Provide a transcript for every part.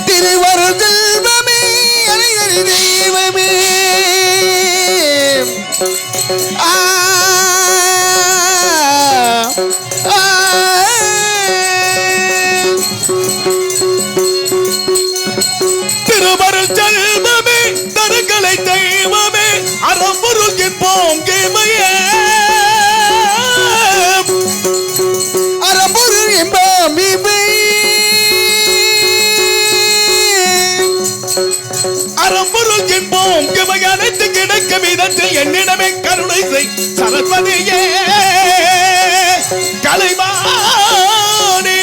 திருவருள் செல்வமே அனைவரி தெய்வமே திருவருள் செல்வமே தருகளை தெய்வமே அறம்பொருள் என்போம் கேமையே அறம்பொருள் என்போம் இவை அறம்பொருள் என்போம் கேமை அனைத்து கிடைக்கும் விதத்தில் என்னிடமே கருணை செய் சரஸ்வதியே கலைவாணி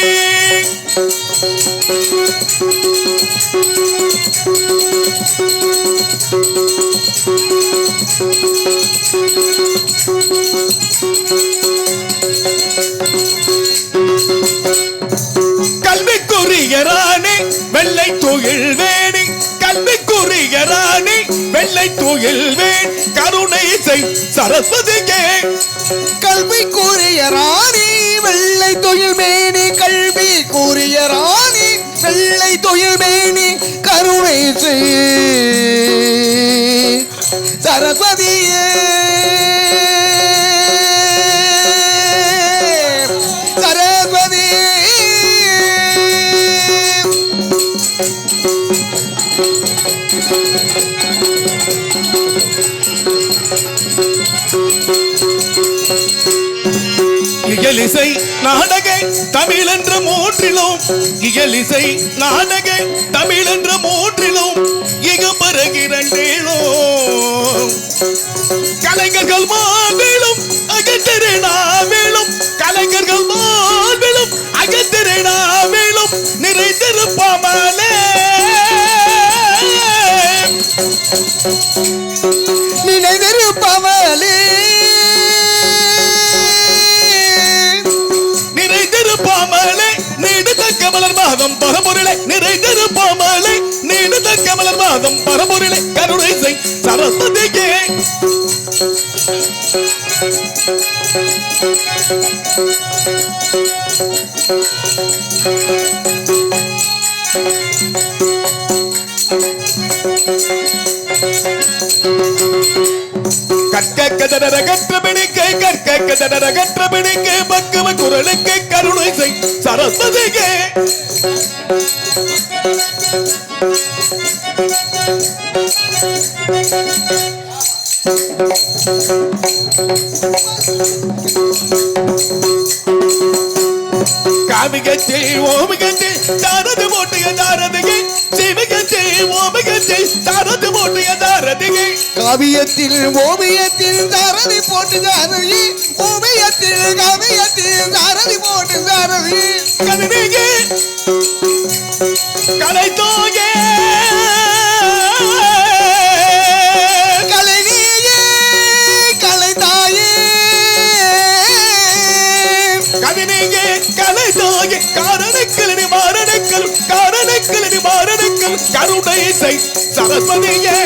கல்விக்குரிய ராணி வெள்ளை தூயில் வேணி கல்விக்குரிய ராணி வெள்ளை தூயில் வேண் கருணை செய் சரஸ்வதியே கல்வி கூறிய ராணி வெள்ளை தொழில் மேனி கல்வி கூறிய ராணி வெள்ளை தொழில் மேனி கருணை செய் சரஸ்வதியே சரஸ்வதியே இயலிசை நாடக தமிழ் என்ற மூன்றிலும் இயலிசை நாடக தமிழ் என்ற மூன்றிலும் இக பருகிறேனும் கலைஞர்கள் மாவிலும் அகத்திரனாவிலும் கலைஞர்கள் மாவிலும் அகத்திரனாவிலும் நிறைந்திருப்பாமலே நினைவிருப்பவளே நிறைந்திருப்பாமலே நீடுத கமலர் மாதம் பரம்பொருளை நிறைந்திருப்பாமலே நீடுத கமலர் மாதம் பரம்பொருளை கருணை செய் சரஸ்வதியே கற்றபிடிக்கை பக்குவ குரலுக்கு கருணை செய் சரஸ்வதியே காமிகத்தை ஓமிகத்தை தாரது போட்டிய தாரதிகை சிவிகத்தை ஓமிகத்தை தாரது போட்டிய தாரதிகை காவியத்தில் ஓவியத்தில் தாரதி போட்டு தாரதி ஓவியத்தில் காவியத்தில் தாரதி போட்டு தாரதி கதிரிகை கலை தோயே கலைநீயே கலைதாயே கதிரிகை கலை தோயே காரணக்கள் கருணை செய் சரஸ்வதியே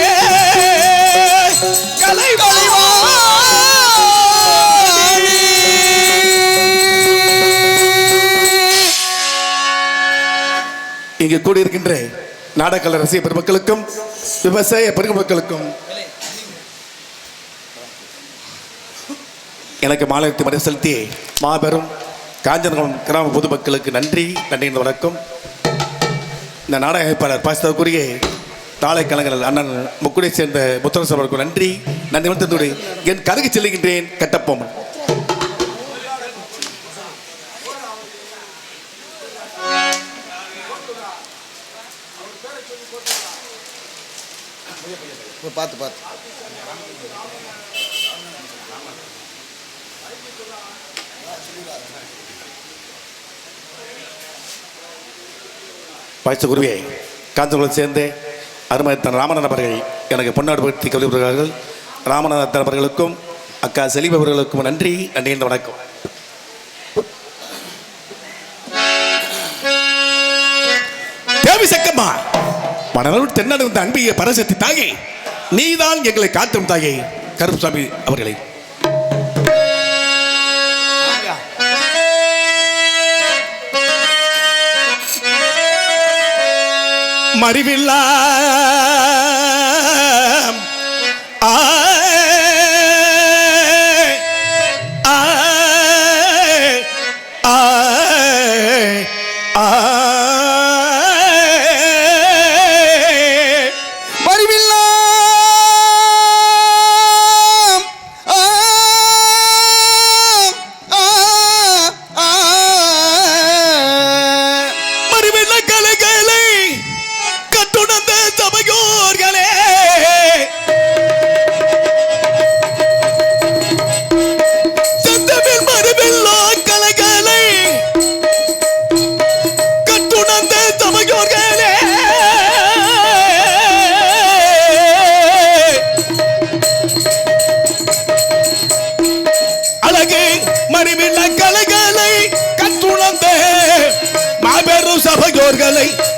இங்கு கூடியிருக்கின்ற நாடக ரசிக பெருமக்களுக்கும் விவசாய பெருமக்களுக்கும் எனக்கு மாநிலத்தை மறை செலுத்தி மாபெரும் காஞ்சனகுளம் கிராம பொதுமக்களுக்கு நன்றி வணக்கம். இந்த நாடக அமைப்பாளர் பாசிதற்குரிய நாளை கலைஞர்கள் அண்ணன் முக்குடியை சேர்ந்த முத்தரசு அவர்களுக்கு நன்றி வணக்கத்தோடு என் கதைக்கு செல்லுகின்றேன். கட்டப்போமன் பார்த்து பார்த்து பாய்ச்ச குருவியை காஞ்சகுளம் சேர்ந்து அருமைத்தன் ராமநாதன் அவர்கள் எனக்கு பொன்னாடு படுத்தி கல்விப்படுகிறார்கள். ராமநாதன் அவர்களுக்கும் அக்கா செலிப் அவர்களுக்கும் நன்றி வணக்கம். தேவி சக்கம்மா மணலூர் தென்னாடு வந்த அன்பிய பரசக்தி தாயே, நீதான் எங்களை காட்டும் தாயே. கருப்புசாமி அவர்களை மறிவில்லா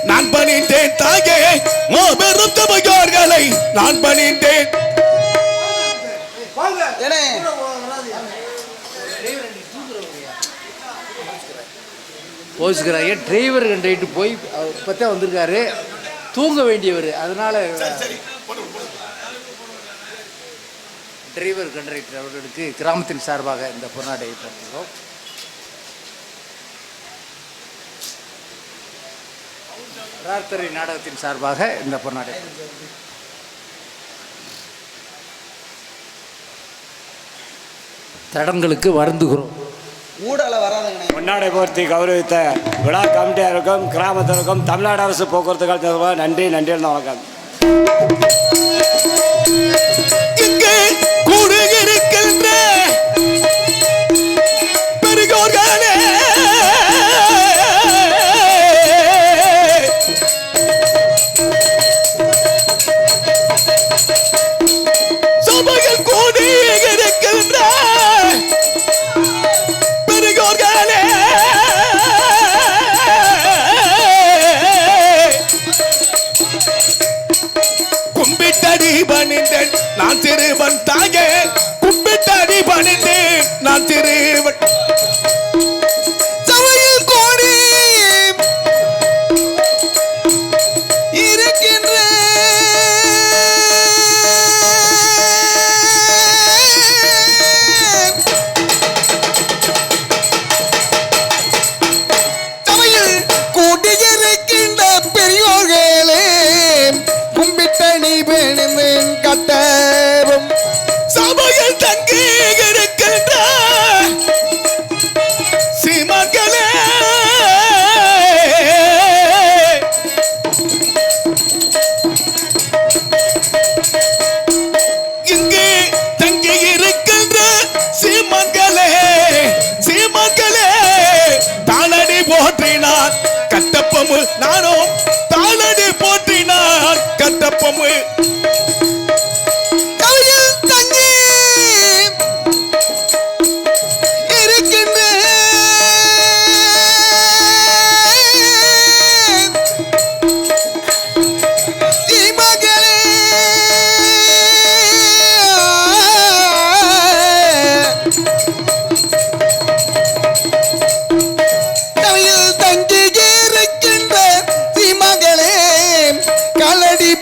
நான் பணிந்தேன் தாயே, மாபெரும் தபையோர்களை நான் பணிந்தேன். போச்சுக்கிறாங்க. டிரைவர் கண்டிட்டு போய் இப்போத்தான் வந்திருக்காரு, தூங்க வேண்டியவர். அதனால டிரைவர் கண்டக்டர் அவர்களுக்கு கிராமத்தின் சார்பாக இந்த பொன்னாடை பற்றுகிறோம். ராத்திரி நாடகத்தின் சார்பாக இந்த பொன்னாடை தடங்களுக்கு வருந்துகிறோம். பொன்னாடை போர்த்தி கௌரவித்த விழா கமிட்டியாருக்கும் கிராமத்திற்கும் தமிழ்நாடு அரசு போக்குவரத்து கழகத்திற்கும் நன்றி. வணக்கம். இங்கே கூடுகின்ற பெரியோர்களே, சபையில் கூடியிருக்கின்ற பெரியோர்களே, கும்பிட்டடி பணிந்தேன் நான் சிறுவன் தாயே, கும்பிட்டடி பணிந்தேன் நான் சிறுவன். சபையில் கோடி இருக்கின்ற சபையில் கூட்டியிருக்கின்ற பெரியோர்களே, கும்பிட்டடி பணிந்தேன் கட்டவும். சபையில் தங்கி இருக்கின்ற சீமகளே, இங்கே தங்கி இருக்கின்ற சீமகளே, சீமகளே, தாளடி போற்றினான் கட்டப்பமு, நானும் தாளடி போற்றினான் கட்டப்பமு.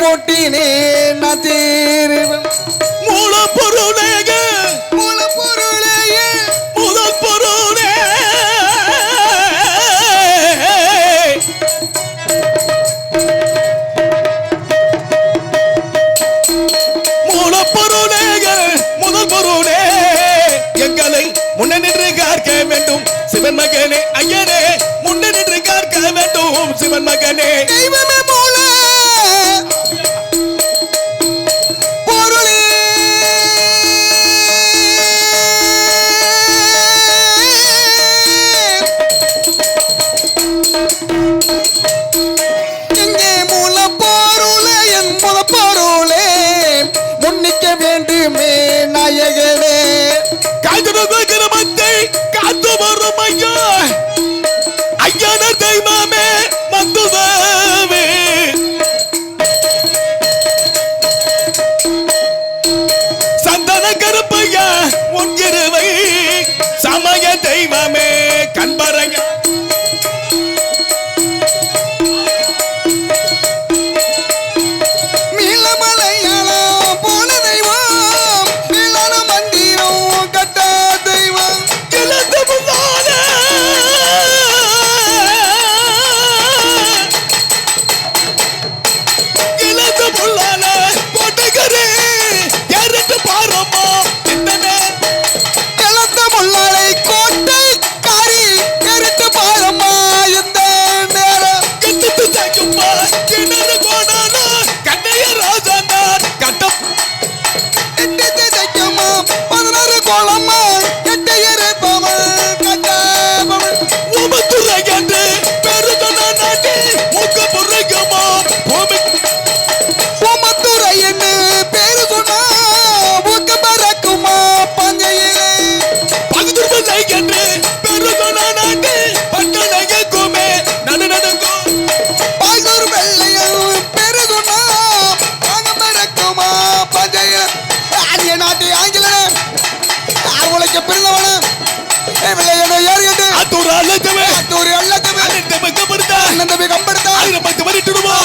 போட்டினே நான் தேர்வன் மூலப்பொருளேக, மூலப்பொருளேக, முதல் பொருளே. மூலப்பொருளேக, முதல் பொருளே, எங்களை முன்ன நின்று காக்க வேண்டும் சிவன் மகனே, ஐயனே முன்ன நின்று காக்க வேண்டும் சிவன் மகனே. தெய்வமே மூல வேண்டுமே நாயகனே, கிராமத்தை காத்து வரும் ஐயா, ஐயனர் தெய்வமே மந்துவே. சந்தன கருப்பையா உன்கிருவை சமய தெய்வமே கண்பரங்க நாட்டு ஆங்கிலனே ஆர்வலைக்கு பிறந்தவன விளையாட ஏறிட்டு அத்தூர் அல்லக்கவே அத்தூர் அல்லக்கவே அண்ணன் தம்பி கம்பெடுத்தா அண்ணன் தம்பி கம்பெடுத்தா ஆயிரம் பத்து மணிட்டுடுமா